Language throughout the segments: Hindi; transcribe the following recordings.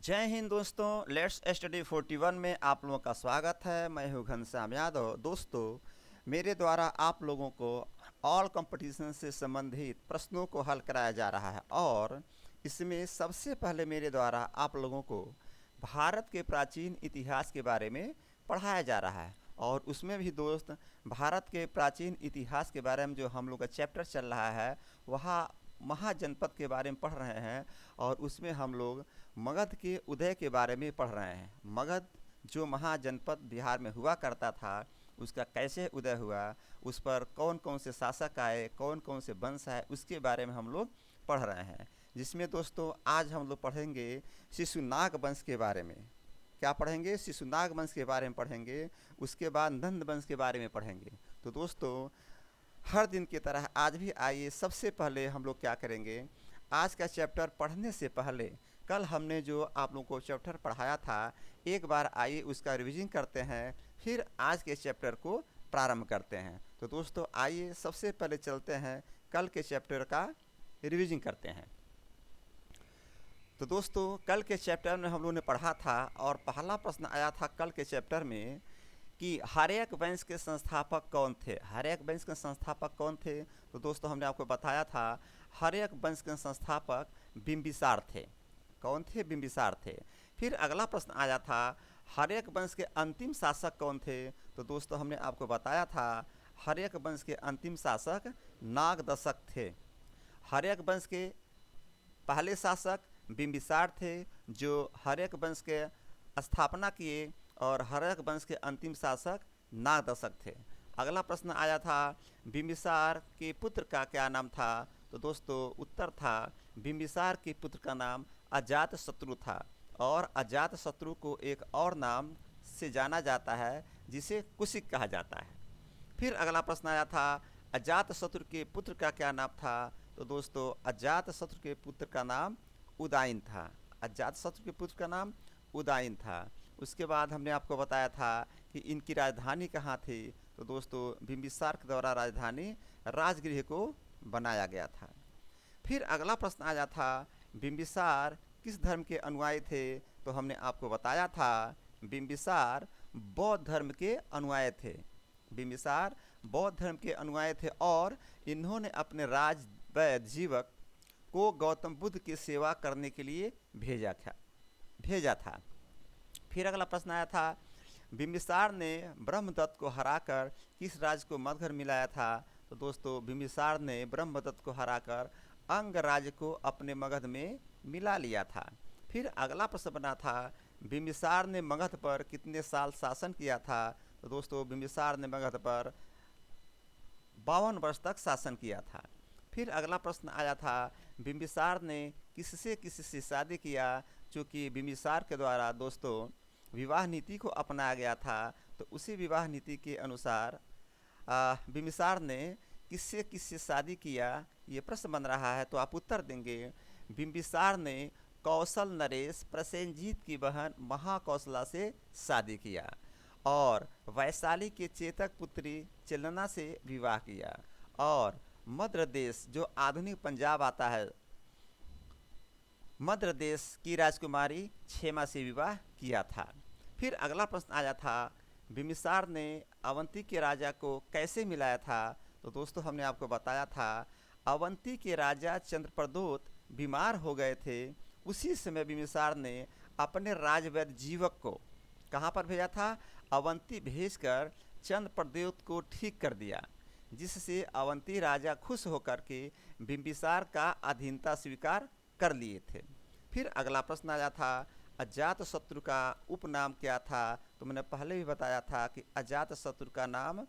जय हिंद दोस्तों, लेट्स स्टडी 41 में आप लोगों का स्वागत है। मैं हूं घनश्याम यादव। दोस्तों, मेरे द्वारा आप लोगों को ऑल कंपटीशन से संबंधित प्रश्नों को हल कराया जा रहा है और इसमें सबसे पहले मेरे द्वारा आप लोगों को भारत के प्राचीन इतिहास के बारे में पढ़ाया जा रहा है। और उसमें भी दोस्त, भारत के प्राचीन इतिहास के बारे में जो हम लोग का चैप्टर चल रहा है वह महाजनपद के बारे में पढ़ रहे हैं। और उसमें हम लोग मगध के उदय के बारे में पढ़ रहे हैं। मगध जो महाजनपद बिहार में हुआ करता था, उसका कैसे उदय हुआ, उस पर कौन कौन से शासक आए, कौन कौन से वंश आए, उसके बारे में हम लोग पढ़ रहे हैं। जिसमें दोस्तों आज हम लोग पढ़ेंगे शिशुनाग वंश के बारे में। क्या पढ़ेंगे? शिशुनाग वंश के बारे में पढ़ेंगे। उसके बाद नंद वंश के बारे में पढ़ेंगे। तो दोस्तों, हर दिन की तरह आज भी आइए, सबसे पहले हम लोग क्या करेंगे, आज का चैप्टर पढ़ने से पहले कल हमने जो आप लोगों को चैप्टर पढ़ाया था, एक बार आइए उसका रिवीजन करते हैं, फिर आज के चैप्टर को प्रारंभ करते हैं। तो दोस्तों आइए सबसे पहले चलते हैं, कल के चैप्टर का रिवीजन करते हैं। तो दोस्तों, कल के चैप्टर में हम लोगों ने पढ़ा था और पहला प्रश्न आया था कल के चैप्टर में कि हर्यक वंश के संस्थापक कौन थे। हर्यक वंश के संस्थापक कौन थे? तो दोस्तों हमने आपको बताया था हर्यक वंश के संस्थापक बिंबिसार थे। कौन थे? बिंबिसार थे। फिर अगला प्रश्न आया था हर्यक वंश के अंतिम शासक कौन थे? तो दोस्तों हमने आपको बताया था हर्यक वंश के अंतिम शासक नागदशक थे। हर्यक वंश के पहले शासक बिंबिसार थे जो हर्यक वंश के स्थापना किए, और हर्यक वंश के अंतिम शासक नागदशक थे। अगला प्रश्न आया था बिंबिसार के पुत्र का क्या नाम था? तो दोस्तों उत्तर था बिंबिसार के पुत्र का नाम अजातशत्रु था। और अजातशत्रु को एक और नाम से जाना जाता है जिसे कुशिक कहा जाता है। फिर अगला प्रश्न आया था अजातशत्रु के पुत्र का क्या नाम था? तो दोस्तों अजातशत्रु के पुत्र का नाम उदायन था। अजातशत्रु के पुत्र का नाम उदायन था। उसके बाद हमने आपको बताया था कि इनकी राजधानी कहाँ थी? तो दोस्तों बिंबिसार के द्वारा राजधानी राजगृह को बनाया गया था। फिर अगला प्रश्न आया था बिंबिसार किस धर्म के अनुयायी थे? तो हमने आपको बताया था बिंबिसार बौद्ध धर्म के अनुयायी थे। बिंबिसार बौद्ध धर्म के अनुयायी थे और इन्होंने अपने राजवैद्य जीवक को गौतम बुद्ध की सेवा करने के लिए भेजा था। फिर अगला प्रश्न आया था बिंबिसार ने ब्रह्मदत्त को हराकर किस राज्य को मगध मिलाया था? तो दोस्तों बिंबिसार ने ब्रह्मदत्त को हराकर अंग राज्य को अपने मगध में मिला लिया था। फिर अगला प्रश्न बना था बिंबिसार ने मगध पर कितने साल शासन किया था? तो दोस्तों बिंबिसार ने मगध पर 52 वर्ष तक शासन किया था। फिर अगला प्रश्न आया था बिंबिसार ने किससे शादी किया? चूँकि बिंबिसार के द्वारा दोस्तों विवाह नीति को अपनाया गया था, तो उसी विवाह नीति के अनुसार बिंबिसार ने किससे शादी किया, ये प्रश्न बन रहा है। तो आप उत्तर देंगे बिंबिसार ने कौशल नरेश प्रसेनजीत की बहन महाकौशला से शादी किया और वैशाली के चेतक पुत्री चिलना से विवाह किया, और मध्य देश जो आधुनिक पंजाब आता है, मध्य देश की राजकुमारी क्षेमा से विवाह किया था। फिर अगला प्रश्न आया था बिंबिसार ने अवंती के राजा को कैसे मिलाया था? तो दोस्तों हमने आपको बताया था अवंती के राजा चंद्रप्रदोत बीमार हो गए थे। उसी समय बिंबिसार ने अपने राजवैद्य जीवक को कहाँ पर भेजा था? अवंती भेजकर चंद्रप्रदोत को ठीक कर दिया, जिससे अवंती राजा खुश होकर के बिंबिसार का अधीनता स्वीकार कर लिए थे। फिर अगला प्रश्न आया था अजातशत्रु का उपनाम क्या था? तो मैंने पहले भी बताया था कि अजातशत्रु का नाम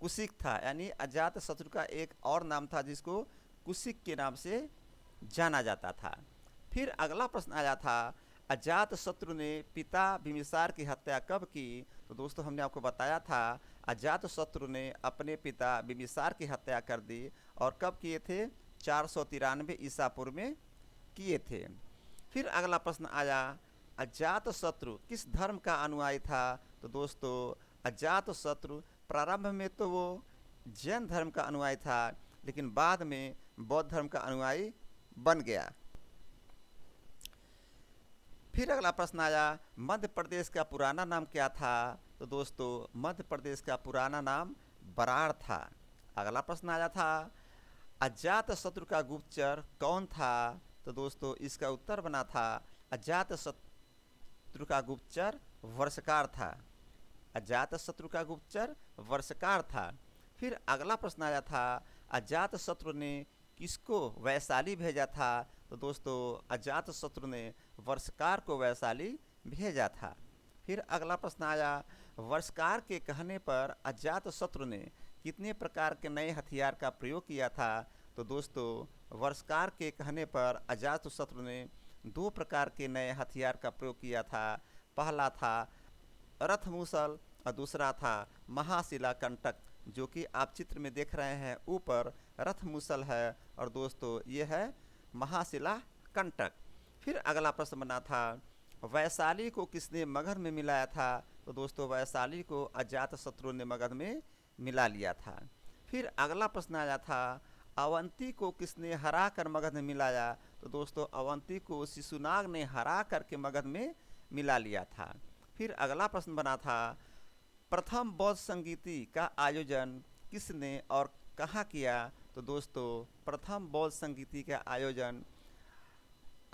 कुशिक था, यानी अजातशत्रु का एक और नाम था जिसको कुशिक के नाम से जाना जाता था। फिर अगला प्रश्न आया था अजातशत्रु ने पिता बिंबिसार की हत्या कब की? तो दोस्तों हमने आपको बताया था अजातशत्रु ने अपने पिता बिंबिसार की हत्या कर दी, और कब किए थे? 493 ईसा पूर्व में किए थे। फिर अगला प्रश्न आया अजातशत्रु किस धर्म का अनुयायी था? तो दोस्तों अजातशत्रु प्रारंभ में तो वो जैन धर्म का अनुयायी था, लेकिन बाद में बौद्ध धर्म का अनुयायी बन गया। फिर अगला प्रश्न आया, मध्य प्रदेश का पुराना नाम क्या था? तो दोस्तों मध्य प्रदेश का पुराना नाम बराड़ था। अगला प्रश्न आया था, अजात शत्रु का गुप्तचर कौन था? तो दोस्तों इसका उत्तर बना था, अजात शत्रु का गुप्तचर वर्षकार था। अजात शत्रु का गुप्तचर वर्षकार था। फिर अगला प्रश्न आया था, अजात शत्रु ने किसको वैशाली भेजा था? तो दोस्तों अजात शत्रु ने वर्षकार को वैशाली भेजा था। फिर अगला प्रश्न आया, वर्षकार के कहने पर अजात शत्रु ने कितने प्रकार के नए हथियार का प्रयोग किया था? तो दोस्तों वर्षकार के कहने पर अजात शत्रु ने 2 प्रकार के नए हथियार का प्रयोग किया था। पहला था रथमूसल और दूसरा था महाशिला कंटक, जो कि आप चित्र में देख रहे हैं। ऊपर रथमूसल है और दोस्तों ये है महाशिला कंटक। फिर अगला प्रश्न बना था, वैशाली को किसने मगध में मिलाया था? तो दोस्तों वैशाली को अजात शत्रु ने मगध में मिला लिया था। फिर अगला प्रश्न आया था, अवंती को किसने हरा कर मगध में मिलाया? तो दोस्तों अवंती को शिशुनाग ने हरा करके मगध में मिला लिया था। फिर अगला प्रश्न बना था, प्रथम बौद्ध संगीति का आयोजन किसने और कहाँ किया? तो दोस्तों प्रथम बौद्ध संगीति का आयोजन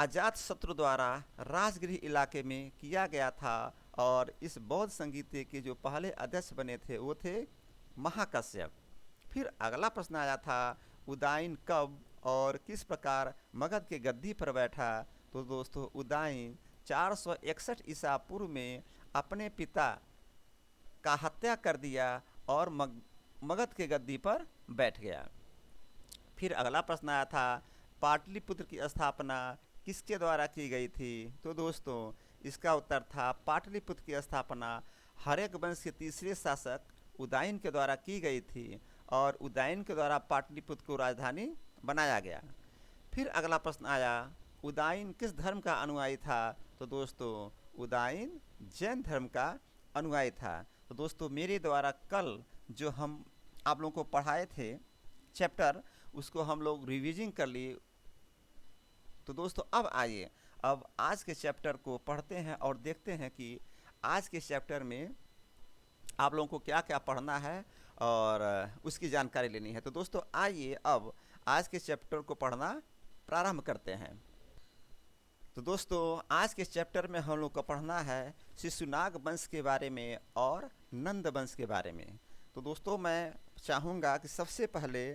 अजात शत्रु द्वारा राजगृह इलाके में किया गया था और इस बौद्ध संगीति के जो पहले अध्यक्ष बने थे वो थे महाकश्यप। फिर अगला प्रश्न आया था, उदाइन कब और किस प्रकार मगध के गद्दी पर बैठा? तो दोस्तों उदाइन 461 ईसा पूर्व में अपने पिता का हत्या कर दिया और मगध के गद्दी पर बैठ गया। फिर अगला प्रश्न आया था, पाटलिपुत्र की स्थापना किसके द्वारा की गई थी? तो दोस्तों इसका उत्तर था, पाटलिपुत्र की स्थापना हर्यक वंश के तीसरे शासक उदाइन के द्वारा की गई थी और उदाइन के द्वारा पाटलिपुत्र को राजधानी बनाया गया। फिर अगला प्रश्न आया, उदाइन किस धर्म का अनुयायी था? तो दोस्तों उदाइन जैन धर्म का अनुयायी था। तो दोस्तों मेरे द्वारा कल जो हम आप लोगों को पढ़ाए थे चैप्टर, उसको हम लोग रिवीजिंग कर लिए। तो दोस्तों अब आइए अब आज के चैप्टर को पढ़ते हैं और देखते हैं कि आज के चैप्टर में आप लोगों को क्या क्या पढ़ना है और उसकी जानकारी लेनी है। तो दोस्तों आइए अब आज के चैप्टर को पढ़ना प्रारंभ करते हैं। तो दोस्तों आज के चैप्टर में हम लोग को पढ़ना है शिशुनाग वंश के बारे में और नंद वंश के बारे में। तो दोस्तों मैं चाहूँगा कि सबसे पहले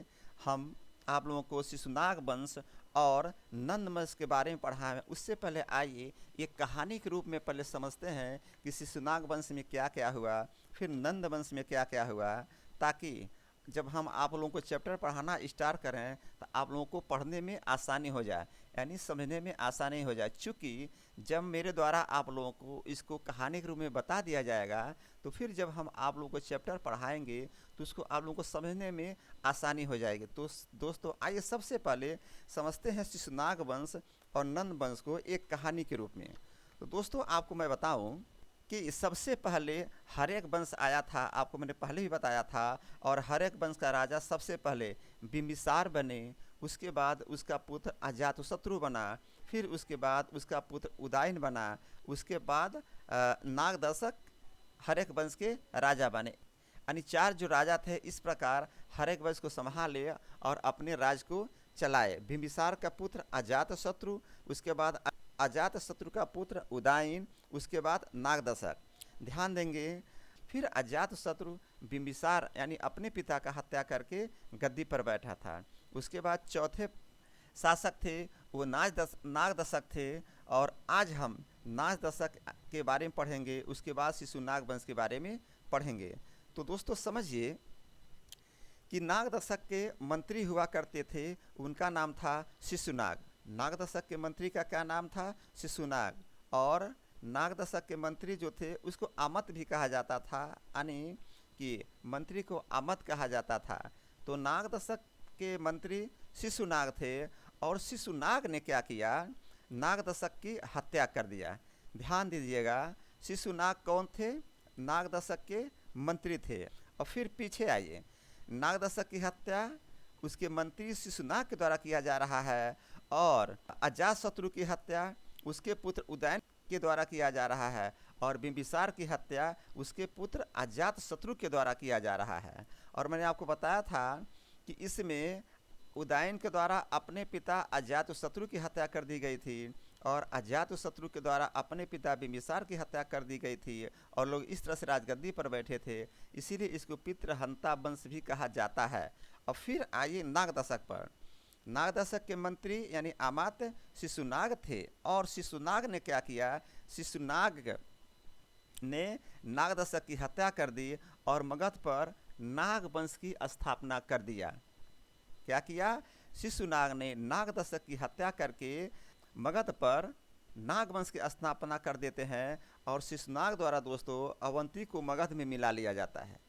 हम आप लोगों को शिशुनाग वंश और नंद वंश के बारे में पढ़ाएं। उससे पहले आइए एक कहानी के रूप में पहले समझते हैं कि शिशुनाग वंश में क्या क्या हुआ, फिर नंद वंश में क्या क्या हुआ, ताकि जब हम आप लोगों को चैप्टर पढ़ाना स्टार्ट करें तो आप लोगों को पढ़ने में आसानी हो जाए, यानी समझने में आसानी हो जाए। चूँकि जब मेरे द्वारा आप लोगों को इसको कहानी के रूप में बता दिया जाएगा तो फिर जब हम आप लोगों को चैप्टर पढ़ाएंगे तो उसको आप लोगों को समझने में आसानी हो जाएगी। तो दोस्तों आइए सबसे पहले समझते हैं शिशुनाग वंश और नंद वंश को एक कहानी के रूप में। तो दोस्तों आपको मैं बताऊँ कि सबसे पहले हर्यक वंश आया था, आपको मैंने पहले ही बताया था। और हर्यक वंश का राजा सबसे पहले बिंबिसार बने, उसके बाद उसका पुत्र अजातशत्रु बना, फिर उसके बाद उसका पुत्र उदाइन बना, उसके बाद नागदशक हर्यक वंश के राजा बने। यानी 4 जो राजा थे इस प्रकार हर्यक वंश को संभाले और अपने राज को चलाए। बिंबिसार का पुत्र अजातशत्रु, उसके बाद अजातशत्रु का पुत्र उदाइन, उसके बाद नागदशक। ध्यान देंगे, फिर अजातशत्रु बिंबिसार यानी अपने पिता का हत्या करके गद्दी पर बैठा था। उसके बाद चौथे शासक थे वो नागदशक थे और आज हम नागदशक के बारे में पढ़ेंगे, उसके बाद शिशुनाग वंश के बारे में पढ़ेंगे। तो दोस्तों समझिए कि नागदशक के मंत्री हुआ करते थे, उनका नाम था शिशुनाग। नागदशक के मंत्री का क्या नाम था? शिशुनाग। और नागदशक के मंत्री जो थे उसको आमत भी कहा जाता था, यानी कि मंत्री को आमत कहा जाता था। तो नागदशक के मंत्री शिशुनाग थे और शिशुनाग ने क्या किया? नागदशक की हत्या कर दिया। ध्यान दीजिएगा, शिशुनाग कौन थे? नागदशक के मंत्री थे। और फिर पीछे आइए, नागदशक की हत्या उसके मंत्री शिशुनाग के द्वारा किया जा रहा है और अजातशत्रु की हत्या उसके पुत्र उदयन के द्वारा किया जा रहा है और बिंबिसार की हत्या उसके पुत्र अजातशत्रु के द्वारा किया जा रहा है। और मैंने आपको बताया था कि इसमें उदयन के द्वारा अपने पिता अजातशत्रु की हत्या कर दी गई थी और अजातशत्रु के द्वारा अपने पिता बिंबिसार की हत्या कर दी गई थी और लोग इस तरह से राजगद्दी पर बैठे थे, इसीलिए इसको पितृहंता वंश भी कहा जाता है। और फिर आइए नाग दशक पर। नाग दशक के मंत्री यानी अमात्य शिशुनाग थे और शिशुनाग ने क्या किया, शिशुनाग ने नाग दशक की हत्या कर दी और मगध पर नाग वंश की स्थापना कर दिया। क्या किया, शिशुनाग ने नाग दशक की हत्या करके मगध पर नाग वंश की स्थापना कर देते हैं और शिशुनाग द्वारा दोस्तों अवंती को मगध में मिला लिया जाता है।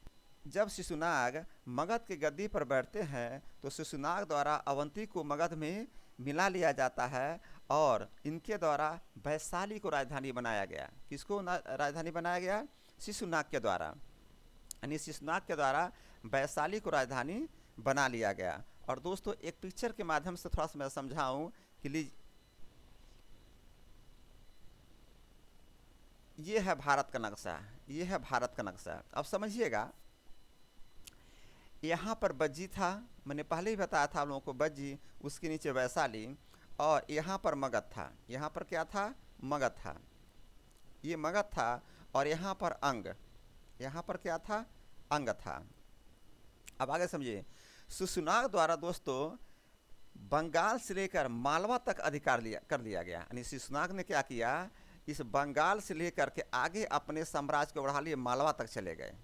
जब शिशुनाग मगध की गद्दी पर बैठते हैं तो शिशुनाग द्वारा अवंती को मगध में मिला लिया जाता है और इनके द्वारा वैशाली को राजधानी बनाया गया। किसको राजधानी बनाया गया, शिशुनाग के द्वारा, यानी शिशुनाग के द्वारा वैशाली को राजधानी बना लिया गया। और दोस्तों एक पिक्चर के माध्यम से थोड़ा सा मैं समझाऊं कि ये है भारत का नक्शा, ये है भारत का नक्शा। अब समझिएगा, यहाँ पर बज्जी था, मैंने पहले ही बताया था आप लोगों को, बज्जी, उसके नीचे वैशाली, और यहाँ पर मगध था। यहाँ पर क्या था, मगध था, ये मगध था और यहाँ पर अंग, यहाँ पर क्या था, अंग था। अब आगे समझिए, शिशुनाग द्वारा दोस्तों बंगाल से लेकर मालवा तक अधिकार कर लिया गया। यानी शिशुनाग ने क्या किया, इस बंगाल से लेकर के आगे अपने साम्राज्य को बढ़ा लिए, मालवा तक चले गए।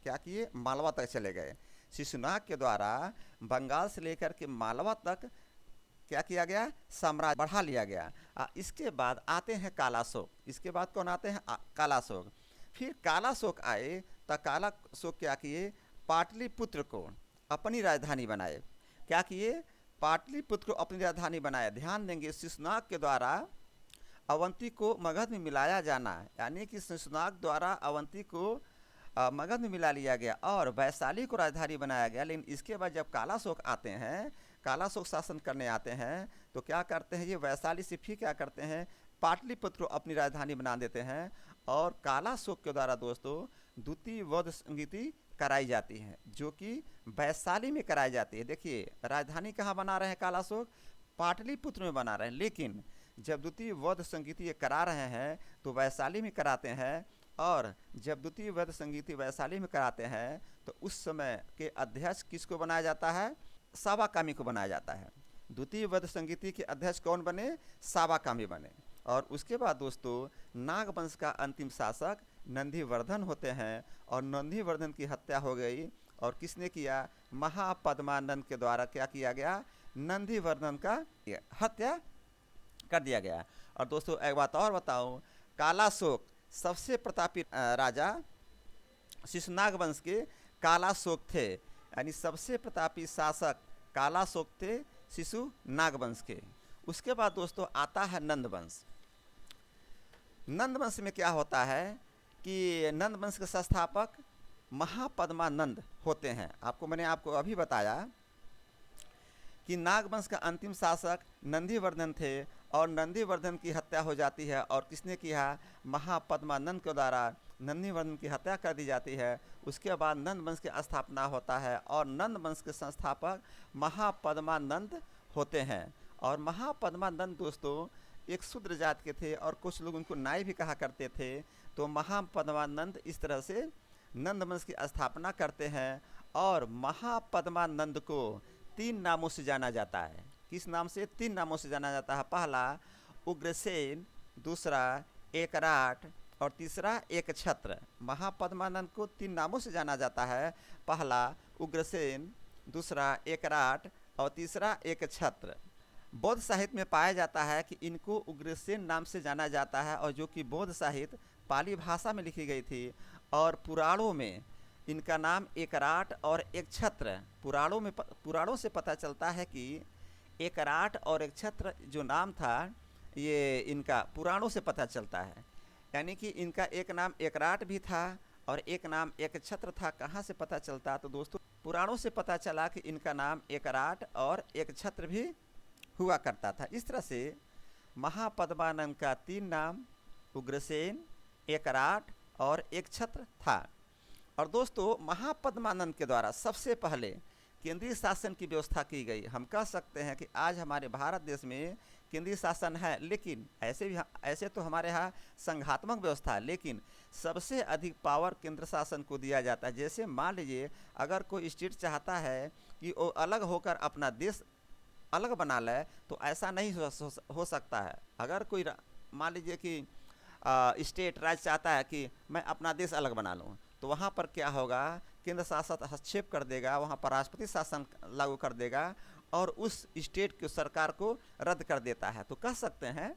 क्या किए, मालवा तक चले गए। शिशुनाग के द्वारा बंगाल से लेकर के मालवा तक क्या किया गया, साम्राज्य बढ़ा लिया गया। इसके बाद आते हैं कालाशोक। इसके बाद कौन आते हैं, कालाशोक। फिर कालाशोक आए तो कालाशोक क्या किए, पाटलिपुत्र को अपनी राजधानी बनाए। क्या किए, पाटलिपुत्र को अपनी राजधानी बनाए। ध्यान देंगे, शिशुनाग के द्वारा अवंती को मगध में मिलाया जाना, यानी कि शिशुनाग द्वारा अवंती को मगध में मिला लिया गया और वैशाली को राजधानी बनाया गया। लेकिन इसके बाद जब कालाशोक आते हैं, कालाशोक शासन करने आते हैं, तो क्या करते हैं, ये वैशाली से फिर क्या करते हैं, पाटलिपुत्र को अपनी राजधानी बना देते हैं। और कालाशोक के द्वारा दोस्तों द्वितीय वध संगीति कराई जाती है, जो कि वैशाली में कराई जाती है। देखिए राजधानी कहाँ बना रहे हैं कालाशोक, पाटलिपुत्र में बना रहे हैं, लेकिन जब द्वितीय वध संगीति करा रहे हैं तो वैशाली में कराते हैं। और जब द्वितीय वध संगीति वैशाली में कराते हैं तो उस समय के अध्यक्ष किसको बनाया जाता है, सावाकामी को बनाया जाता है। द्वितीय वध संगीति के अध्यक्ष कौन बने, सावाकामी बने। और उसके बाद दोस्तों नाग वंश का अंतिम शासक नंदीवर्धन होते हैं और नंदीवर्धन की हत्या हो गई। और किसने किया, महापद्मानंद के द्वारा क्या किया गया, नंदीवर्धन का हत्या कर दिया गया। और दोस्तों एक बात और बताऊं, कालाशोक सबसे प्रतापी राजा शिशुनाग वंश के कालाशोक थे, यानी सबसे प्रतापी शासक कालाशोक थे शिशुनाग वंश के। उसके बाद दोस्तों आता है नंद वंश। नंद वंश में क्या होता है कि नंद वंश के संस्थापक महापद्मानंद होते हैं। मैंने आपको अभी बताया कि नागवंश का अंतिम शासक नंदीवर्धन थे और नंदीवर्धन की हत्या हो जाती है। और किसने किया, महापद्मानंद के द्वारा नंदीवर्धन की हत्या कर दी जाती है। उसके बाद नंद वंश की स्थापना होता है और नंद वंश के संस्थापक महापद्मानंद होते हैं। और महापद्मानंद दोस्तों एक शूद्र जात के थे और कुछ लोग उनको नाई भी कहा करते थे। तो महापद्मानंद इस तरह से नंद वंश की स्थापना करते हैं। और महापद्मानंद को 3 नामों से जाना जाता है। किस नाम से, 3 नामों से जाना जाता है। पहला उग्रसेन, दूसरा एकराट और तीसरा एकछत्र। महापद्मानंद को 3 नामों से जाना जाता है। पहला उग्रसेन, दूसरा एकराट और तीसरा एकछत्र। बौद्ध साहित्य में पाया जाता है कि इनको उग्रसेन नाम से जाना जाता है, और जो कि बौद्ध साहित्य पाली भाषा में लिखी गई थी। और पुराणों में इनका नाम एकराट और एकछत्र, पुराणों से पता चलता है कि एकराट और एकछत्र जो नाम था ये इनका पुराणों से पता चलता है। यानी कि इनका एक नाम एकराट भी था और एक नाम एकछत्र था। कहाँ से पता चलता, तो दोस्तों पुराणों से पता चला कि इनका नाम एकराट और एकछत्र भी हुआ करता था। इस तरह से महापद्मानंद का 3 नाम उग्रसेन, एकराट और एकछत्र था। और दोस्तों महापद्मानंद के द्वारा सबसे पहले केंद्रीय शासन की व्यवस्था की गई। हम कह सकते हैं कि आज हमारे भारत देश में केंद्रीय शासन है, लेकिन ऐसे तो हमारे यहाँ संघात्मक व्यवस्था है, लेकिन सबसे अधिक पावर केंद्र शासन को दिया जाता है। जैसे मान लीजिए अगर कोई स्टेट चाहता है कि वो अलग होकर अपना देश अलग बना ले, तो ऐसा नहीं हो सकता है। अगर कोई मान लीजिए कि स्टेट राज्य चाहता है कि मैं अपना देश अलग बना लूँ, तो वहाँ पर क्या होगा, केंद्र शासन हस्तक्षेप कर देगा, वहाँ पर राष्ट्रपति शासन लागू कर देगा और उस स्टेट की सरकार को रद्द कर देता है। तो कह सकते हैं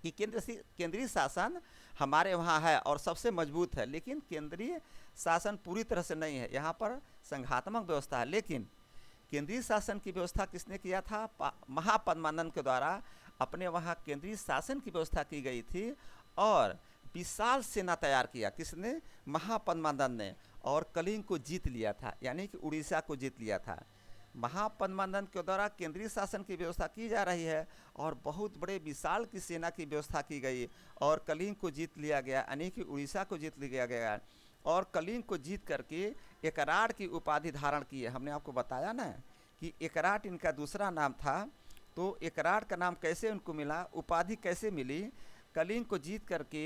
कि केंद्रीय शासन हमारे वहाँ है और सबसे मजबूत है, लेकिन केंद्रीय शासन पूरी तरह से नहीं है, यहाँ पर संघात्मक व्यवस्था है। लेकिन केंद्रीय शासन की व्यवस्था किसने किया था? महापद्मानंद के द्वारा अपने वहाँ केंद्रीय शासन की व्यवस्था की गई थी और विशाल सेना तैयार किया। किसने? महापद्मानंद ने। और कलिंग को जीत लिया था, यानी कि उड़ीसा को जीत लिया था। महापद्मानंद के द्वारा केंद्रीय शासन की व्यवस्था की जा रही है और बहुत बड़े विशाल की सेना की व्यवस्था की गई और कलिंग को जीत लिया गया, यानी कि उड़ीसा को जीत लिया गया। और कलिंग को जीत करके एकराट की उपाधि धारण की है। हमने आपको बताया ना कि एकराट इनका दूसरा नाम था। तो एकराट का नाम कैसे उनको मिला, उपाधि कैसे मिली? कलिंग को जीत करके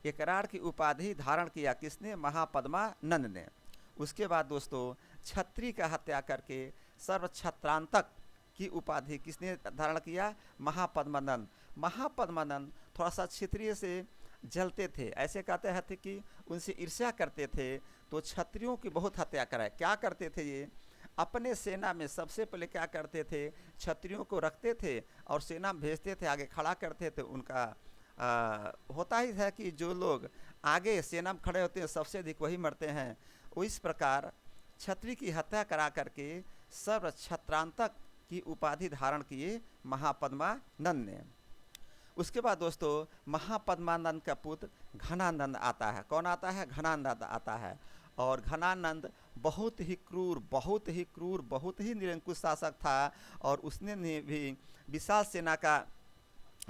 एकराट की उपाधि धारण किया। किसने? महापद्मानंद ने। उसके बाद दोस्तों छत्री का हत्या करके सर्वछत्रांतक की उपाधि किसने धारण किया? महापद्मानंद। महापद्मानंद थोड़ा सा क्षत्रिय से जलते थे, ऐसे कहते हैं कि उनसे ईर्ष्या करते थे, तो क्षत्रियों की बहुत हत्या कराए। क्या करते थे ये? अपने सेना में सबसे पहले क्या करते थे, क्षत्रियों को रखते थे और सेना में भेजते थे, आगे खड़ा करते थे। उनका होता ही है कि जो लोग आगे सेना में खड़े होते हैं सबसे अधिक वही मरते हैं। इस प्रकार क्षत्रिय की हत्या करा करके सर्वछत्रांतक की उपाधि धारण किए महापद्मानंद ने। उसके बाद दोस्तों महापद्मानंद का पुत्र घनानंद आता है। कौन आता है? घनानंद आता है। और घनानंद बहुत ही क्रूर, बहुत ही क्रूर, बहुत ही निरंकुश शासक था और उसने भी विशाल सेना का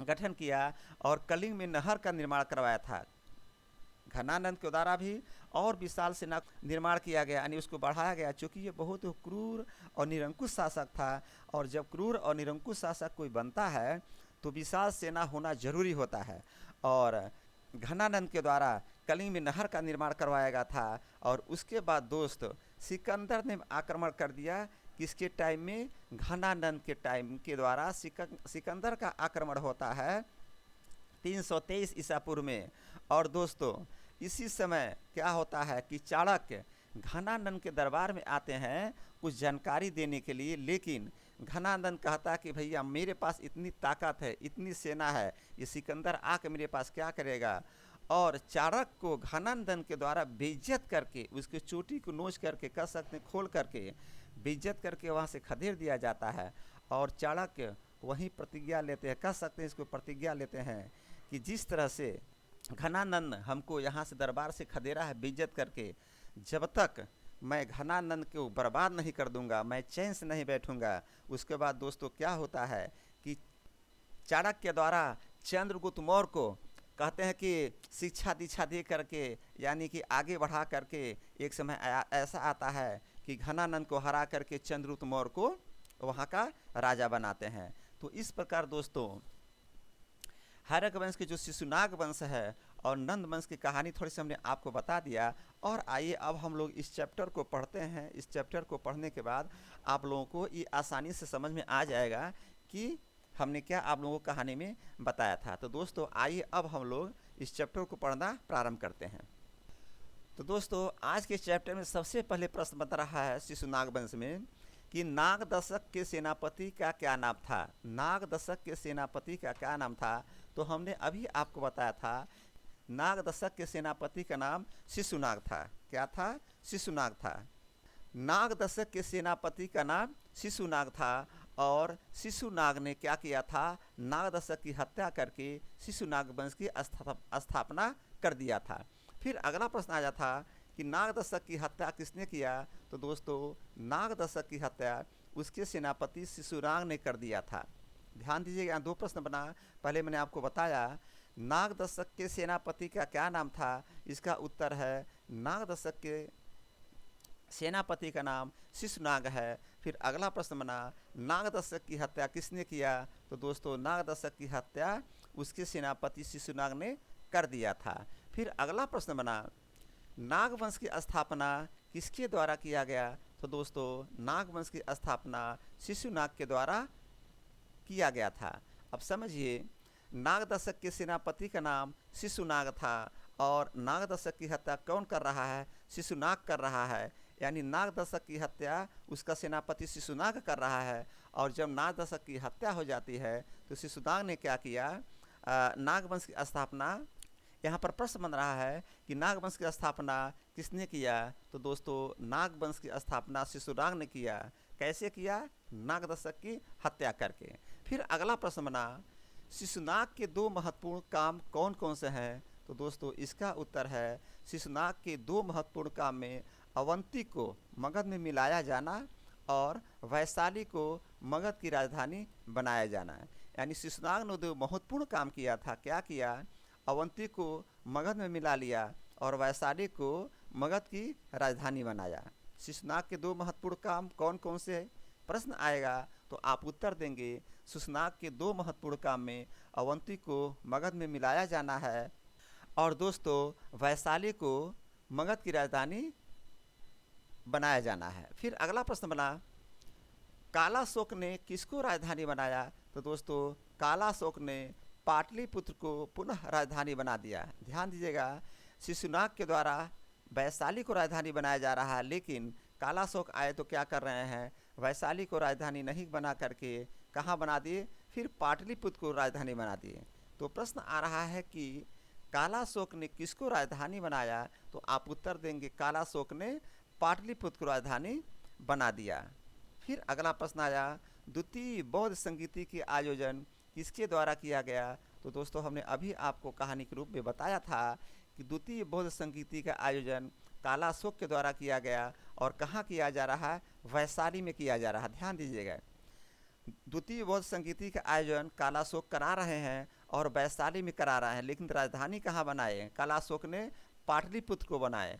गठन किया और कलिंग में नहर का निर्माण करवाया था। घनानंद के द्वारा भी और विशाल सेना निर्माण किया गया, यानी उसको बढ़ाया गया, चूँकि ये बहुत क्रूर और निरंकुश शासक था। और जब क्रूर और निरंकुश शासक कोई बनता है तो विशाल सेना होना जरूरी होता है। और घनानंद के द्वारा कलिंग में नहर का निर्माण करवाया गया था। और उसके बाद दोस्त सिकंदर ने आक्रमण कर दिया। किसके टाइम में? घनानंद के टाइम के द्वारा सिकंदर का आक्रमण होता है 323 ईसा पूर्व में। और दोस्तों इसी समय क्या होता है कि चाणक्य घनानंद के दरबार में आते हैं कुछ जानकारी देने के लिए, लेकिन घनानंद कहता है कि भैया मेरे पास इतनी ताकत है, इतनी सेना है, ये सिकंदर आके मेरे पास क्या करेगा? और चाणक्य को घनानंद के द्वारा बेइज्जत करके, उसके चोटी को नोच करके, कह सकते हैं खोल करके बेइज्जत करके वहाँ से खदेड़ दिया जाता है। और चाणक्य वहीं प्रतिज्ञा लेते हैं, कह सकते हैं इसको प्रतिज्ञा लेते हैं कि जिस तरह से घनानंद हमको यहाँ से दरबार से खदेड़ा है बेइज्जत करके, जब तक मैं घनानंद को बर्बाद नहीं कर दूंगा, मैं चैन से नहीं बैठूंगा। उसके बाद दोस्तों क्या होता है कि चाणक्य के द्वारा चंद्रगुप्त मौर्य को कहते हैं कि शिक्षा दीक्षा दे करके, यानी कि आगे बढ़ा करके एक समय ऐसा आता है कि घनानंद को हरा करके चंद्रगुप्त मौर्य को वहाँ का राजा बनाते हैं। तो इस प्रकार दोस्तों हर्यक वंश के जो शिशुनाग वंश है और नंद वंश की कहानी थोड़ी सी हमने आपको बता दिया। और आइए अब हम लोग इस चैप्टर को पढ़ते हैं। इस चैप्टर को पढ़ने के बाद आप लोगों को ये आसानी से समझ में आ जाएगा कि हमने क्या आप लोगों को कहानी में बताया था। तो दोस्तों आइए अब हम लोग इस चैप्टर को पढ़ना प्रारंभ करते हैं। तो दोस्तों आज के चैप्टर में सबसे पहले प्रश्न बता रहा है शिशुनाग वंश में कि नागदशक के सेनापति का क्या नाम था। नागदशक के सेनापति का क्या नाम था? तो हमने अभी आपको बताया था नागदशक के सेनापति का नाम शिशुनाग था। क्या था? शिशुनाग था। नागदशक के सेनापति का नाम शिशुनाग था और शिशुनाग ने क्या किया था? नागदशक की हत्या करके शिशुनाग वंश की स्थापना कर दिया था। फिर अगला प्रश्न आ जाता कि नागदशक की हत्या किसने किया? तो दोस्तों नागदशक की हत्या उसके सेनापति शिशुनाग ने कर दिया था। ध्यान दीजिएगा, यहाँ दो प्रश्न बना। पहले मैंने आपको बताया नागदशक के सेनापति का क्या नाम था? इसका उत्तर है नागदशक के सेनापति का नाम शिशुनाग है। फिर अगला प्रश्न बना, नागदशक की हत्या किसने किया? तो दोस्तों नागदशक की हत्या उसके सेनापति शिशुनाग ने कर दिया था। फिर अगला प्रश्न बना, नागवंश की स्थापना किसके द्वारा किया गया? तो दोस्तों नागवंश की स्थापना शिशुनाग के द्वारा किया गया था। अब समझिए, नागदशक के सेनापति का नाम शिशुनाग था और नागदशक की हत्या कौन कर रहा है? शिशुनाग कर रहा है। यानी नागदशक की हत्या उसका सेनापति शिशुनाग कर रहा है। और जब नागदशक की हत्या हो जाती है तो शिशुनाग ने क्या किया? नागवंश की स्थापना, यहाँ पर प्रश्न बन रहा है कि नागवंश की स्थापना किसने किया? तो दोस्तों नागवंश की स्थापना शिशुनाग ने किया। कैसे किया? नागदशक की हत्या करके। फिर अगला प्रश्न बना, शिशुनाग के दो महत्वपूर्ण काम कौन कौन से हैं? तो दोस्तों इसका उत्तर है शिशुनाग के दो महत्वपूर्ण काम में अवंती को मगध में मिलाया जाना और वैशाली को मगध की राजधानी बनाया जाना। यानी शिशुनाग ने दो महत्वपूर्ण काम किया था। क्या किया? अवंती को मगध में मिला लिया और वैशाली को मगध की राजधानी बनाया। शिशुनाग के दो महत्वपूर्ण काम कौन कौन से प्रश्न आएगा तो आप उत्तर देंगे शिशुनाग के दो महत्वपूर्ण काम में अवंती को मगध में मिलाया जाना है और दोस्तों वैशाली को मगध की राजधानी बनाया जाना है। फिर अगला प्रश्न बना, कालाशोक ने किसको राजधानी बनाया? तो दोस्तों कालाशोक ने पाटलिपुत्र को पुनः राजधानी बना दिया। ध्यान दीजिएगा, शिशुनाग के द्वारा वैशाली को राजधानी बनाया जा रहा है, लेकिन कालाशोक आए तो क्या कर रहे हैं? वैशाली को राजधानी नहीं बना करके कहाँ बना दिए? फिर पाटलिपुत्र को राजधानी बना दिए। तो प्रश्न आ रहा है कि कालाशोक ने किसको राजधानी बनाया? तो आप उत्तर देंगे कालाशोक ने पाटलिपुत्र को राजधानी बना दिया। फिर अगला प्रश्न आया, द्वितीय बौद्ध संगीति के आयोजन किसके द्वारा किया गया? तो दोस्तों हमने अभी आपको कहानी के रूप में बताया था कि द्वितीय बौद्ध संगीति का आयोजन कालाशोक के द्वारा किया गया और कहाँ किया जा रहा है? वैशाली में किया जा रहा है। ध्यान दीजिएगा, द्वितीय बौद्ध संगीति का आयोजन कालाशोक करा रहे हैं और वैशाली में करा रहे हैं, लेकिन राजधानी कहाँ बनाए? कालाशोक ने पाटलिपुत्र को बनाए,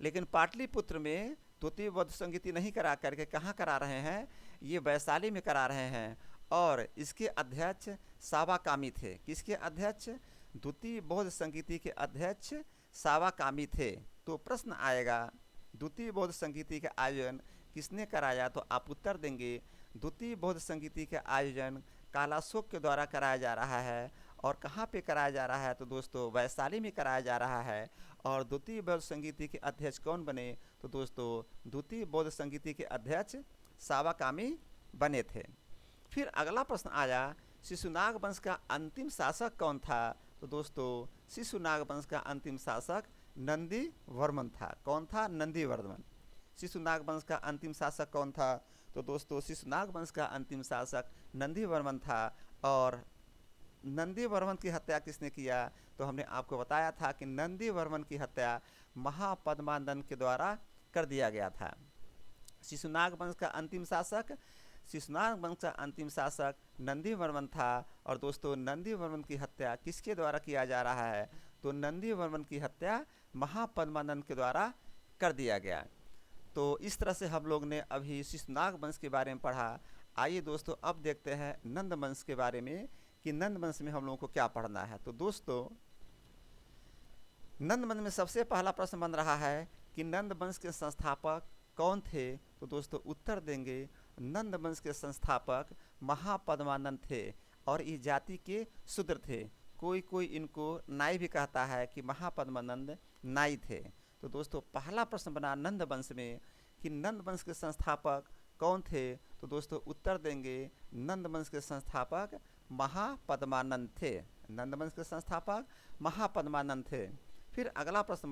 लेकिन पाटलिपुत्र में द्वितीय बौद्ध संगीति नहीं करा करके कहाँ करा रहे हैं? ये वैशाली में करा रहे हैं और इसके अध्यक्ष सावाकामी थे। किसके अध्यक्ष? द्वितीय बौद्ध संगीति के अध्यक्ष सावाकामी थे। तो प्रश्न आएगा द्वितीय बौद्ध संगीति का आयोजन किसने कराया? तो आप उत्तर देंगे द्वितीय बौद्ध संगीति का आयोजन कालाशोक के द्वारा कराया जा रहा है। और कहाँ पे कराया जा रहा है? तो दोस्तों वैशाली में कराया जा रहा है। और द्वितीय बौद्ध संगीति के अध्यक्ष कौन बने? तो दोस्तों द्वितीय बौद्ध संगीति के अध्यक्ष सावाकामी बने थे। फिर अगला प्रश्न आया, शिशुनाग वंश का अंतिम शासक कौन था? तो दोस्तों शिशुनाग वंश का अंतिम शासक नंदी वर्मन था। कौन था? नंदी वर्मन। शिशुनाग वंश का अंतिम शासक कौन था? तो दोस्तों शिशुनाग वंश का अंतिम शासक नंदी वर्मन था। और नंदी वर्मन की हत्या किसने किया? तो हमने आपको बताया था कि नंदी वर्मन की हत्या महापद्मानंद के द्वारा कर दिया गया था। शिशुनाग वंश का अंतिम शासक नंदी वर्मन था। और दोस्तों नंदी वर्मन की हत्या किसके द्वारा किया जा रहा है? तो नंदी वर्मन की हत्या महापद्मानंद के द्वारा कर दिया गया। तो इस तरह से हम लोग ने अभी शिशुनाग वंश के बारे में पढ़ा। आइए दोस्तों अब देखते हैं नंद वंश के बारे में कि नंद वंश में हम लोगों को क्या पढ़ना है। तो दोस्तों नंद वंश में सबसे पहला प्रश्न बन रहा है कि नंद वंश के संस्थापक कौन थे? तो दोस्तों उत्तर देंगे नंद वंश के संस्थापक महापद्मानंद थे और इस जाति के शूद्र थे। कोई कोई इनको नाई भी कहता है कि महापद्मानंद नाई थे। तो दोस्तों पहला प्रश्न बना नंद वंश में कि नंद वंश के संस्थापक कौन थे? तो दोस्तों उत्तर देंगे नंद वंश के संस्थापक महापद्मानंद थे। नंद वंश के संस्थापक महापद्मानंद थे। फिर अगला प्रश्न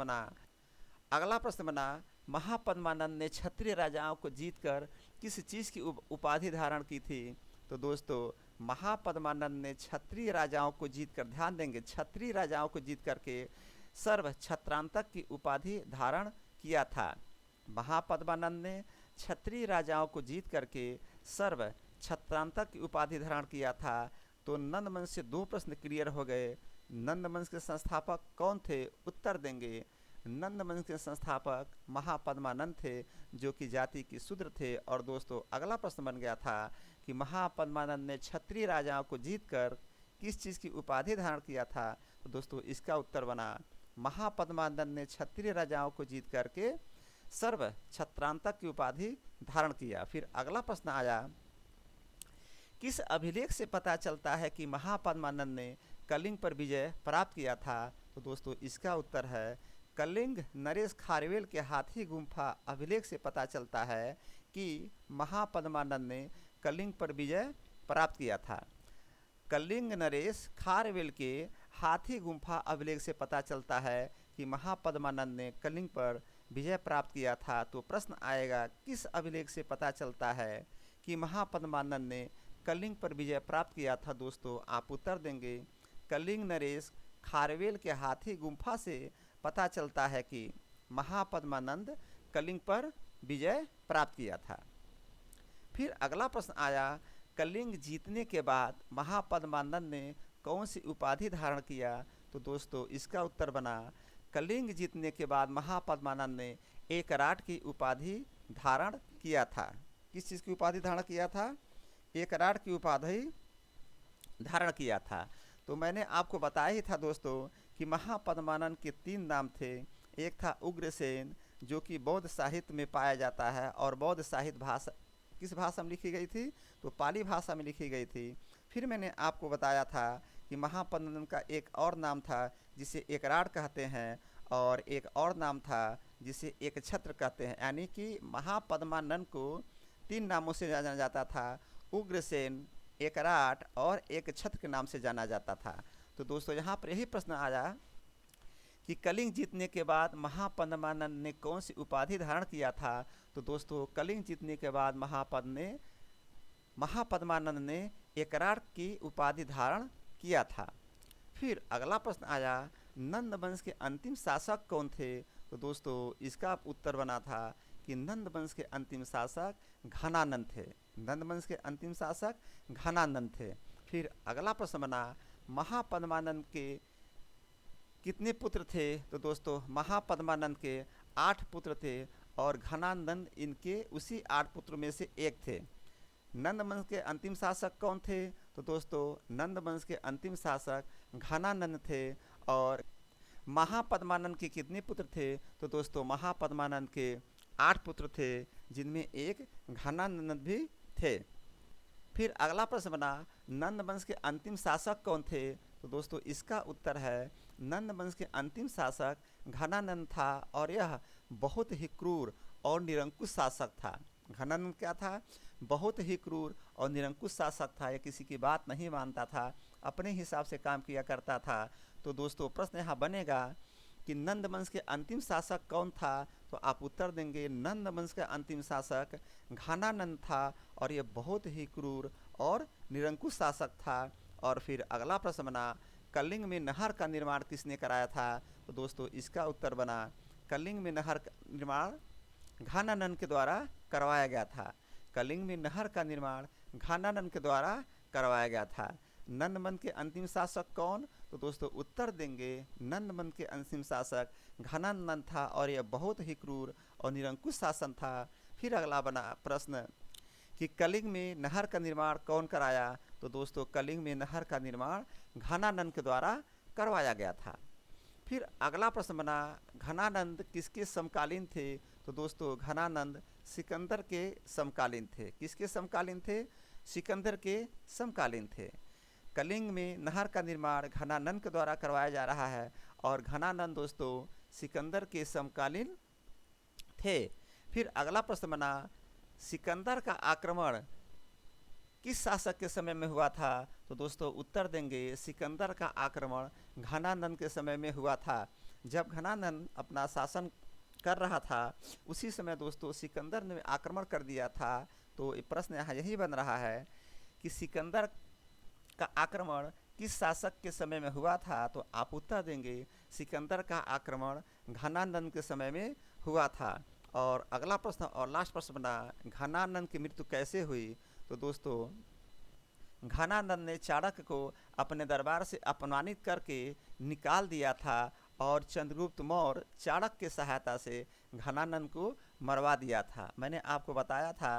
बना महापद्मानंद ने क्षत्रिय राजाओं को जीतकर किस चीज़ की उपाधि धारण की थी? तो दोस्तों महापद्मानंद ने क्षत्रिय राजाओं को जीतकर, ध्यान देंगे, क्षत्रिय राजाओं को जीत करके सर्व छत्रांतक की उपाधि धारण किया था। महापद्मानंद ने क्षत्रिय राजाओं को जीत करके सर्व छत्रांतक की उपाधि धारण किया था। तो नंद वंश से दो प्रश्न क्लियर हो गए नंद वंश के संस्थापक कौन थे? उत्तर देंगे नंद वंश के संस्थापक महापद्मानंद थे, जो कि जाति के शूद्र थे। और दोस्तों अगला प्रश्न बन गया था कि महापद्मानंद ने क्षत्रिय राजाओं को जीतकर किस चीज़ की उपाधि धारण किया था? तो दोस्तों इसका उत्तर बना महापद्मानंद ने क्षत्रिय राजाओं को जीत करके सर्व छत्रांतक की उपाधि धारण किया। फिर अगला प्रश्न आया, किस अभिलेख से पता चलता है कि महापद्मानंद ने कलिंग पर विजय प्राप्त किया था? तो दोस्तों इसका उत्तर है कलिंग नरेश खारवेल के हाथी गुम्फा अभिलेख से पता चलता है कि महापद्मानंद ने कलिंग पर विजय प्राप्त किया था। कलिंग नरेश खारवेल के हाथी गुम्फा अभिलेख से पता चलता है कि महापद्मानंद ने कलिंग पर विजय प्राप्त किया था। तो प्रश्न आएगा किस अभिलेख से पता चलता है कि महापद्मानंद ने कलिंग पर विजय प्राप्त किया था? दोस्तों आप उत्तर देंगे कलिंग नरेश खारवेल के हाथी गुम्फा से पता चलता है कि महापद्मानंद कलिंग पर विजय प्राप्त किया था। फिर अगला प्रश्न आया, कलिंग जीतने के बाद महापद्मानंद ने कौन सी उपाधि धारण किया? तो दोस्तों इसका उत्तर बना कलिंग जीतने के बाद महापद्मानंद ने एकराट की उपाधि धारण किया था। किस चीज़ की उपाधि धारण किया था? एकराट की उपाधि धारण किया था। तो मैंने आपको बताया ही था दोस्तों कि महापद्मानंद के 3 नाम थे। एक था उग्रसेन, जो कि बौद्ध साहित्य में पाया जाता है, और बौद्ध साहित्य भाषा किस भाषा में लिखी गई थी? तो पाली भाषा में लिखी गई थी। फिर मैंने आपको बताया था कि महापद्मानंद का एक और नाम था जिसे एकराट कहते हैं, और एक और नाम था जिसे एक छत्र कहते हैं। यानी कि महापद्मानंद को 3 नामों से जाना जाता था, उग्रसेन, एकराट और एक छत्र के नाम से जाना जाता था। तो दोस्तों यहाँ पर यही प्रश्न आया कि कलिंग जीतने के बाद महापद्मानंद ने कौन सी उपाधि धारण किया था? तो दोस्तों कलिंग जीतने के बाद महापद्मानंद ने एकराट की उपाधि धारण किया था। फिर अगला प्रश्न आया, नंद वंश के अंतिम शासक कौन थे? तो दोस्तों इसका उत्तर बना था कि नंद वंश के अंतिम शासक घनानंद थे। नंद वंश के अंतिम शासक घनानंद थे। फिर अगला प्रश्न बना, महापद्मानंद के कितने पुत्र थे? तो दोस्तों महापद्मानंद के 8 पुत्र थे, और घनानंद इनके उसी 8 पुत्रों में से एक थे। नंद वंश के अंतिम शासक कौन थे? तो दोस्तों नंद वंश के अंतिम शासक घनानंद थे। और महापद्मानंद के कितने पुत्र थे? तो दोस्तों महापद्मानंद के 8 पुत्र थे, जिनमें एक घनानंद भी थे। फिर अगला प्रश्न बना, नंद वंश के अंतिम शासक कौन थे? तो दोस्तों इसका उत्तर है नंद वंश के अंतिम शासक घनानंद था, और यह बहुत ही क्रूर और निरंकुश शासक था। घनानंद क्या था? बहुत ही क्रूर और निरंकुश शासक था। यह किसी की बात नहीं मानता था, अपने हिसाब से काम किया करता था। तो दोस्तों प्रश्न यहाँ बनेगा कि नंद वंश के अंतिम शासक कौन था? तो आप उत्तर देंगे नंद वंश का अंतिम शासक घनानंद था, और यह बहुत ही क्रूर और निरंकुश शासक था। और फिर अगला प्रश्न बना, कलिंग में नहर का निर्माण किसने कराया था? तो दोस्तों इसका उत्तर बना कलिंग में नहर का निर्माण घनानंद के द्वारा करवाया गया था। कलिंग में नहर का निर्माण घनानंद के द्वारा करवाया गया था। नंद वंश के अंतिम शासक कौन? तो दोस्तों उत्तर देंगे नंद वंश के अंतिम शासक घनानंद था, और यह बहुत ही क्रूर और निरंकुश शासन था। फिर अगला बना प्रश्न कि कलिंग में नहर का निर्माण कौन कराया? तो दोस्तों कलिंग में नहर का निर्माण घनानंद के द्वारा करवाया गया था। फिर अगला प्रश्न बना, घनानंद किसके समकालीन थे? तो दोस्तों घनानंद सिकंदर के समकालीन थे। किसके समकालीन थे? सिकंदर के समकालीन थे। कलिंग में नहर का निर्माण घनानंद के द्वारा करवाया जा रहा है, और घनानंद दोस्तों सिकंदर के समकालीन थे। फिर अगला प्रश्न बना, सिकंदर का आक्रमण किस शासक के समय में हुआ था? तो दोस्तों उत्तर देंगे सिकंदर का आक्रमण घनानंद के समय में हुआ था। जब घनानंद अपना शासन कर रहा था, उसी समय दोस्तों सिकंदर ने आक्रमण कर दिया था। तो प्रश्न यहाँ यही बन रहा है कि सिकंदर का आक्रमण किस शासक के समय में हुआ था? तो आप उत्तर देंगे सिकंदर का आक्रमण घनानंद के समय में हुआ था। और अगला प्रश्न और लास्ट प्रश्न बना, घनानंद की मृत्यु कैसे हुई? तो दोस्तों घनानंद ने चाणक्य को अपने दरबार से अपमानित करके निकाल दिया था और चंद्रगुप्त मौर्य चाणक्य की सहायता से घनानंद को मरवा दिया था। मैंने आपको बताया था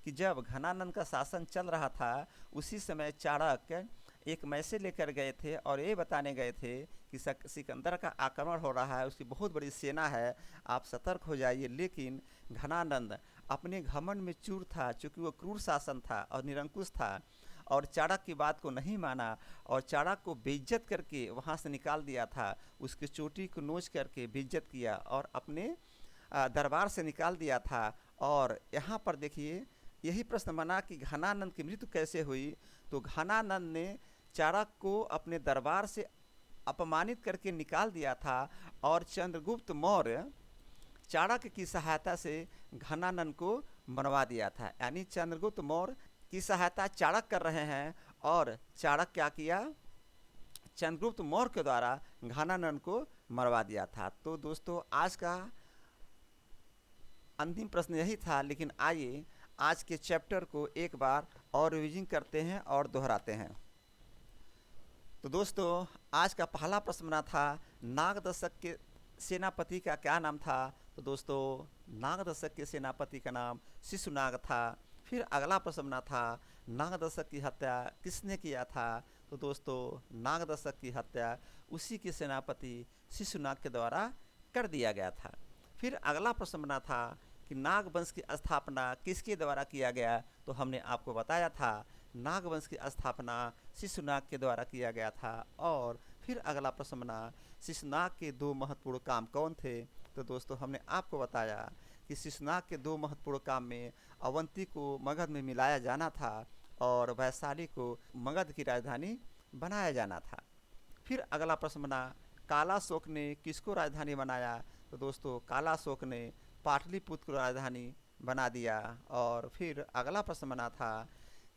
कि जब घनानंद का शासन चल रहा था उसी समय चाणक्य एक मैसेज लेकर गए थे और ये बताने गए थे कि सिकंदर का आक्रमण हो रहा है, उसकी बहुत बड़ी सेना है, आप सतर्क हो जाइए। लेकिन घनानंद अपने घमंड में चूर था, चूँकि वो क्रूर शासन था और निरंकुश था और चाणक्य की बात को नहीं माना और चाणक्य को बेइज्जत करके वहाँ से निकाल दिया था, उसकी चोटी को नोच करके बेइज्जत किया और अपने दरबार से निकाल दिया था। और यहाँ पर देखिए यही प्रश्न बना कि घनानंद की मृत्यु कैसे हुई, तो घनानंद ने चाणक्य को अपने दरबार से अपमानित करके निकाल दिया था और चंद्रगुप्त मौर्य चाणक्य की सहायता से घनानंद को मरवा दिया था। यानी चंद्रगुप्त मौर्य की सहायता चाणक्य कर रहे हैं और चाणक्य क्या किया, चंद्रगुप्त मौर्य के द्वारा घनानंद को मरवा दिया था। तो दोस्तों आज का अंतिम प्रश्न यही था, लेकिन आइए आज के चैप्टर को एक बार और रिवीजन करते हैं और दोहराते हैं। तो दोस्तों आज का पहला प्रश्न बना था नागदशक के सेनापति का क्या नाम था। तो दोस्तों नागदशक के सेनापति का नाम शिशुनाग था। फिर अगला प्रश्न बना था नागदशक की हत्या किसने किया था। तो दोस्तों नागदशक की हत्या उसी के सेनापति शिशुनाग के द्वारा कर दिया गया था। फिर अगला प्रश्न बना था कि नागवंश की स्थापना किसके द्वारा किया गया। तो हमने आपको बताया था नागवंश की स्थापना शिशुनाग के द्वारा किया गया था। और फिर अगला प्रश्न बना शिशुनाग के दो महत्वपूर्ण काम कौन थे। तो दोस्तों हमने आपको बताया कि शिशुनाग के दो महत्वपूर्ण काम में अवंती को मगध में मिलाया जाना था और वैशाली को मगध की राजधानी बनाया जाना था। फिर अगला प्रश्न बना कालाशोक ने किसको राजधानी बनाया। तो दोस्तों कालाशोक ने पाटलिपुत्र को राजधानी बना दिया। और फिर अगला प्रश्न बना था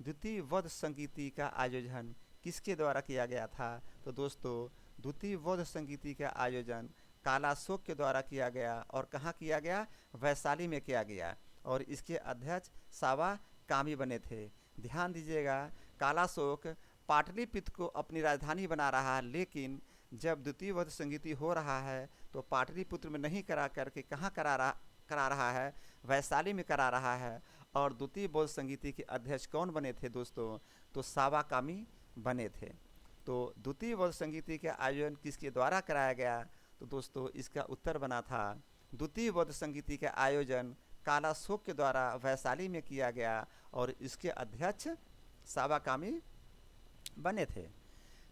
द्वितीय वध संगीति का आयोजन किसके द्वारा किया गया था। तो दोस्तों द्वितीय वध संगीति का आयोजन कालाशोक के द्वारा किया गया और कहाँ किया गया, वैशाली में किया गया और इसके अध्यक्ष सावा कामी बने थे। ध्यान दीजिएगा कालाशोक पाटलिपुत्र को अपनी राजधानी बना रहा है, लेकिन जब द्वितीय वध संगीति हो रहा है तो पाटलिपुत्र में नहीं करा करके कहाँ करा रहा है, वैशाली में करा रहा है। और द्वितीय बौद्ध संगीति के अध्यक्ष कौन बने थे दोस्तों, तो सावा कामी बने थे। तो द्वितीय बौद्ध संगीति के आयोजन किसके द्वारा कराया गया। तो दोस्तों इसका उत्तर बना था द्वितीय बौद्ध संगीति का आयोजन कालाशोक के द्वारा वैशाली में किया गया और इसके अध्यक्ष सावा कामी बने थे।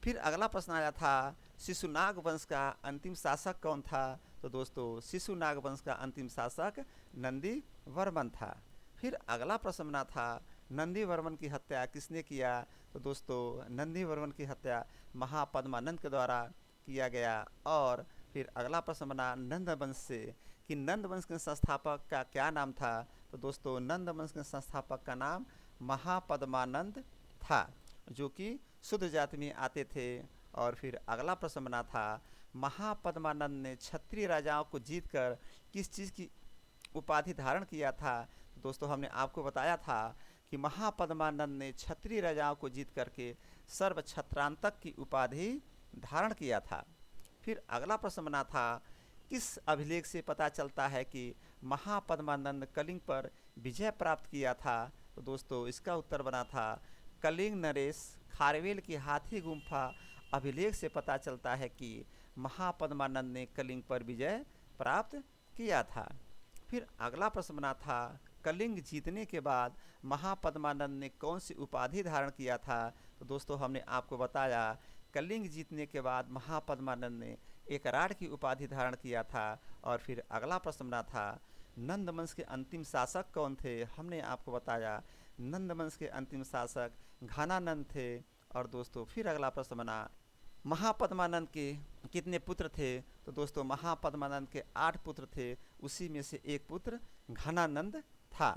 फिर अगला प्रश्न आया था शिशुनाग वंश का अंतिम शासक कौन था। तो दोस्तों शिशुनाग वंश का अंतिम शासक नंदी वर्मन था। फिर अगला प्रश्न बना था नंदी वर्मन की हत्या किसने किया। तो दोस्तों नंदी वर्मन की हत्या महापद्मानंद के द्वारा किया गया। और फिर अगला प्रश्न बना नंद वंश से कि नंद वंश के संस्थापक का क्या नाम था। तो दोस्तों नंद वंश के संस्थापक का नाम महापद्मानंद था, जो कि शुद्ध जाति में आते थे। और फिर अगला प्रश्न बना था महापद्मानंद ने क्षत्रिय राजाओं को जीतकर किस चीज़ की उपाधि धारण किया था। तो दोस्तों हमने आपको बताया था कि महापद्मानंद ने क्षत्रिय राजाओं को जीत करके सर्वक्षत्रांतक की उपाधि धारण किया था। फिर अगला प्रश्न बना था किस अभिलेख से पता चलता है कि महापद्मानंद कलिंग पर विजय प्राप्त किया था। तो दोस्तों इसका उत्तर बना था कलिंग नरेश खारवेल की हाथी गुम्फा अभिलेख से पता चलता है कि महापद्मानंद ने कलिंग पर विजय प्राप्त किया था। फिर अगला प्रश्न बना था कलिंग जीतने के बाद महापद्मानंद ने कौन सी उपाधि धारण किया था। तो दोस्तों हमने आपको बताया कलिंग जीतने के बाद महापद्मानंद ने एक राड की उपाधि धारण किया था। और फिर अगला प्रश्न बना था नंद वंश के अंतिम शासक कौन थे। हमने आपको बताया नंद वंश के अंतिम शासक घनानंद थे। और दोस्तों फिर अगला प्रश्न बना महापद्मानंद के कितने पुत्र थे। तो दोस्तों महापद्मानंद के 8 पुत्र थे, उसी में से एक पुत्र घनानंद था।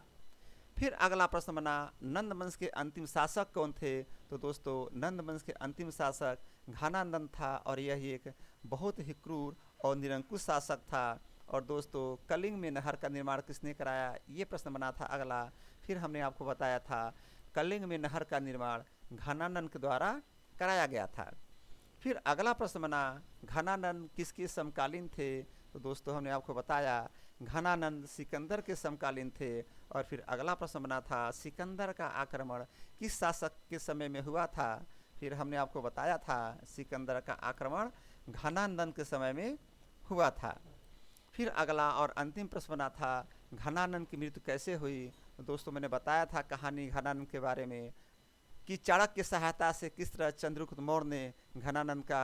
फिर अगला प्रश्न बना नंद वंश के अंतिम शासक कौन थे। तो दोस्तों नंद वंश के अंतिम शासक घनानंद था और यह एक बहुत ही क्रूर और निरंकुश शासक था। और दोस्तों कलिंग में नहर का निर्माण किसने कराया, ये प्रश्न बना था अगला। फिर हमने आपको बताया था कलिंग में नहर का निर्माण घनानंद के द्वारा कराया गया था। फिर अगला प्रश्न बना, घनानंद किसके समकालीन थे? तो दोस्तों हमने आपको बताया घनानंद सिकंदर के समकालीन थे। और फिर अगला प्रश्न बना था, सिकंदर का आक्रमण किस शासक के समय में हुआ था? फिर हमने आपको बताया था सिकंदर का आक्रमण घनानंद के समय में हुआ था। फिर अगला और अंतिम प्रश्न बना था, घनानंद की मृत्यु कैसे हुई? तो दोस्तों मैंने बताया था कहानी घनानंद के बारे में कि चाणक्य की सहायता से किस तरह चंद्रगुप्त मौर्य ने घनानंद का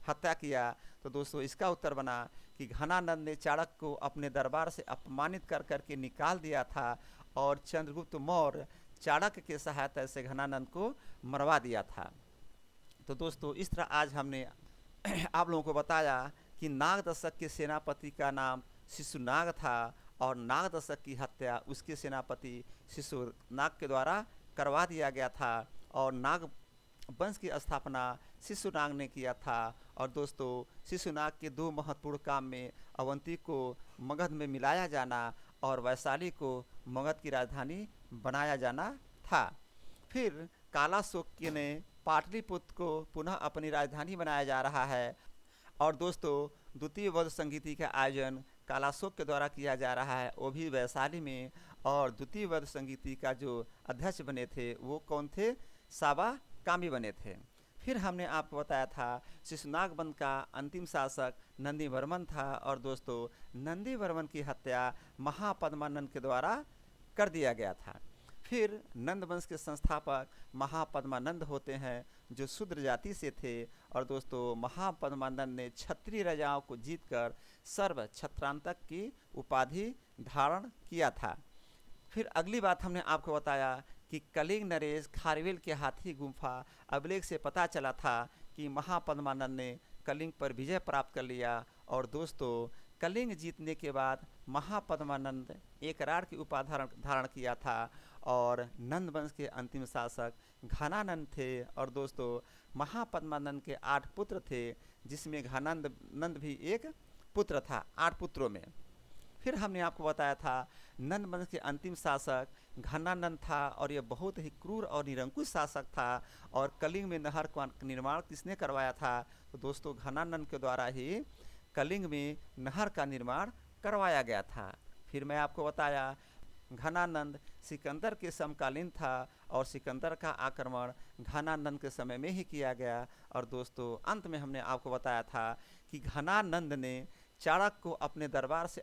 हत्या किया। तो दोस्तों इसका उत्तर बना कि घनानंद ने चाणक्य को अपने दरबार से अपमानित कर करके निकाल दिया था और चंद्रगुप्त मौर्य चाणक्य के सहायता से घनानंद को मरवा दिया था। तो दोस्तों इस तरह आज हमने आप लोगों को बताया कि नागदशक के सेनापति का नाम शिशुनाग था और नागदशक की हत्या उसके सेनापति शिशुनाग के द्वारा करवा दिया गया था और नाग वंश की स्थापना शिशुनाग ने किया था। और दोस्तों शिशुनाग के दो महत्वपूर्ण काम में अवंती को मगध में मिलाया जाना और वैशाली को मगध की राजधानी बनाया जाना था। फिर कालाशोक ने पाटलिपुत्र को पुनः अपनी राजधानी बनाया जा रहा है। और दोस्तों द्वितीय वध संगीति का आयोजन कालाशोक के द्वारा किया जा रहा है, वो भी वैशाली में। और द्वितीय वध संगीति का जो अध्यक्ष बने थे वो कौन थे? साबा कामी बने थे। फिर हमने आपको बताया था शिशुनाग वंश का अंतिम शासक नंदीवर्मन था और दोस्तों नंदीवर्मन की हत्या महापद्मानंद के द्वारा कर दिया गया था। फिर नंद वंश के संस्थापक महापद्मानंद होते हैं जो शूद्र जाति से थे। और दोस्तों महापद्मानंद ने क्षत्रिय राजाओं को जीतकर सर्व छत्रांतक की उपाधि धारण किया था। फिर अगली बात हमने आपको बताया कि कलिंग नरेश खारवेल के हाथी गुम्फा अभिलेख से पता चला था कि महापद्मानंद ने कलिंग पर विजय प्राप्त कर लिया। और दोस्तों कलिंग जीतने के बाद महापद्मानंद एक राड की उपाधि धारण किया था और नंद वंश के अंतिम शासक घनानंद थे। और दोस्तों महापद्मानंद के 8 पुत्र थे जिसमें घनानंद भी एक पुत्र था, 8 पुत्रों में। फिर हमने आपको बताया था नंद वंश के अंतिम शासक घनानंद था और यह बहुत ही क्रूर और निरंकुश शासक था। और कलिंग में नहर का निर्माण किसने करवाया था? तो दोस्तों घनानंद के द्वारा ही कलिंग में नहर का निर्माण करवाया गया था। फिर मैं आपको बताया घनानंद सिकंदर के समकालीन था और सिकंदर का आक्रमण घनानंद के समय में ही किया गया। और दोस्तों अंत में हमने आपको बताया था कि घनानंद ने चाणक्य को अपने दरबार से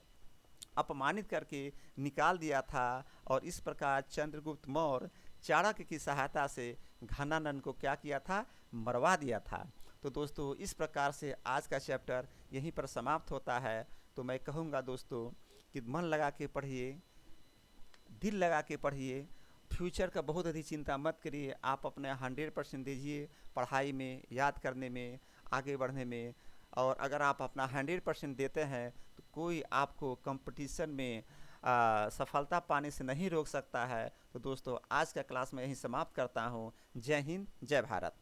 अपमानित करके निकाल दिया था और इस प्रकार चंद्रगुप्त मौर्य चाणक्य की सहायता से घनानंद को क्या किया था? मरवा दिया था। तो दोस्तों इस प्रकार से आज का चैप्टर यहीं पर समाप्त होता है। तो मैं कहूँगा दोस्तों कि मन लगा के पढ़िए, दिल लगा के पढ़िए, फ्यूचर का बहुत अधिक चिंता मत करिए। आप अपने 100% दीजिए पढ़ाई में, याद करने में, आगे बढ़ने में। और अगर आप अपना 100% देते हैं तो कोई आपको कंपटीशन में सफलता पाने से नहीं रोक सकता है। तो दोस्तों आज का क्लास मैं यहीं समाप्त करता हूँ। जय हिंद, जय भारत।